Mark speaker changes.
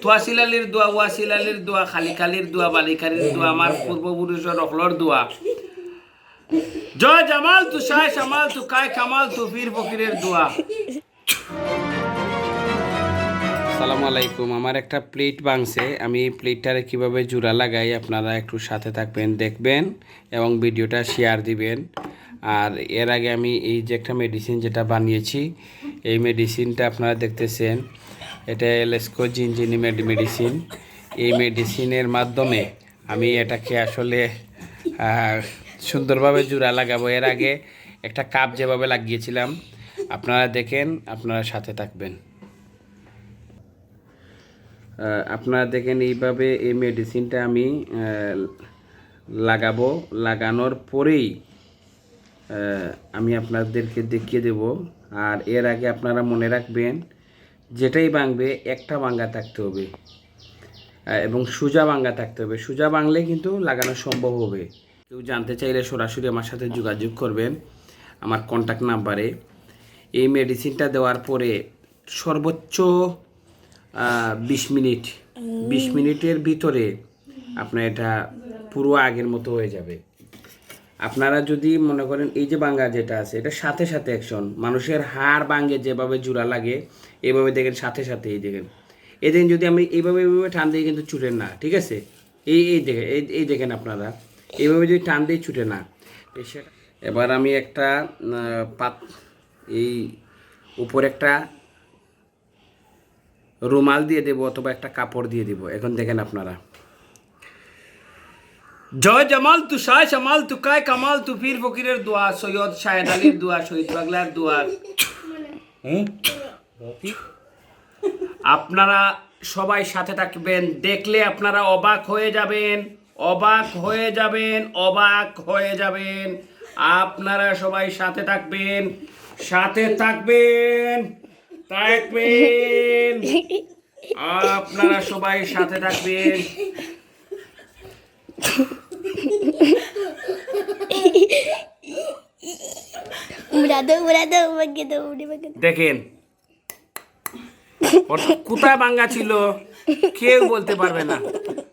Speaker 1: তোয়াশিলালির দোয়া ওয়াশিলালির দোয়া খালিকালির দোয়া বালিকালির দোয়া আমার পূর্বপুরুষের অকলর দোয়া জয় জামাল তু শাহ শামাল তু কায় কামাল তু পীর ফকিরের দোয়া। আসসালামু আলাইকুম। আমার একটা প্লেট ভাঙছে, আমি এই প্লেটটারে কীভাবে জোড়া লাগাই আপনারা একটু সাথে থাকবেন, দেখবেন এবং ভিডিওটা শেয়ার দিবেন। আর এর আগে আমি এই যে একটা মেডিসিন যেটা বানিয়েছি, এই মেডিসিনটা আপনারা দেখতেছেন, এটা এলএসকো জিনজিনি মেডিসিন। এই মেডিসিনের মাধ্যমে আমি এটাকে আসলে সুন্দরভাবে জোড়া লাগাবো। এর আগে একটা কাপ যেভাবে লাগিয়েছিলাম আপনারা দেখেন, আপনারা সাথে থাকবেন। আপনারা দেখেন এইভাবে এই মেডিসিনটা আমি লাগাবো। লাগানোর পরেই আমি আপনাদেরকে দেখিয়ে দেব। আর এর আগে আপনারা মনে রাখবেন, যেটাই ভাঙবে একটা ভাঙ্গা থাকতে হবে এবং সোজা ভাঙ্গা থাকতে হবে। সোজা ভাঙলে কিন্তু লাগানো সম্ভব হবে। কেউ জানতে চাইলে সরাসরি আমার সাথে যোগাযোগ করবেন আমার কন্ট্যাক্ট নাম্বারে। এই মেডিসিনটা দেওয়ার পরে সর্বোচ্চ 20 মিনিটের ভিতরে আপনার এটা পুরো আগের মতো হয়ে যাবে। আপনারা যদি মনে করেন এই যে ভাঙ্গা যেটা আছে, এটা সাথে সাথে অ্যাকশন, মানুষের হাড় ভাঙে যেভাবে জোড়া লাগে এইভাবে দেখেন, সাথে সাথে এই দেখেন, এই দেখেন যদি আমি এইভাবে টান দিই কিন্তু ছুটেন না, ঠিক আছে? এই দেখেন আপনারা এইভাবে যদি টান দিই ছুটে না। এবার আমি একটা এই উপরে একটা রুমাল দিয়ে দেবো অথবা একটা কাপড় দিয়ে দেবো। এখন দেখেন আপনারা, জয় জামাল তু শাহ শামাল তু কায় কামাল তু পীর ফকিরের দোয়া, সৈয়দ শাহেদ আলীর দোয়া, শহীদ বাংলার দোয়া। আপনারা সবাই সাথে থাকবেন, দেখলে আপনারা অবাক হয়ে যাবেন, অবাক হয়ে যাবেন, অবাক হয়ে যাবেন। আপনারা সবাই সাথে থাকবেন, সাথে থাকবেন, থাকবেন। আপনারা সবাই সাথে থাকবেন। দেখেন কোথায় ভাঙ্গা ছিল কেউ বলতে পারবে না।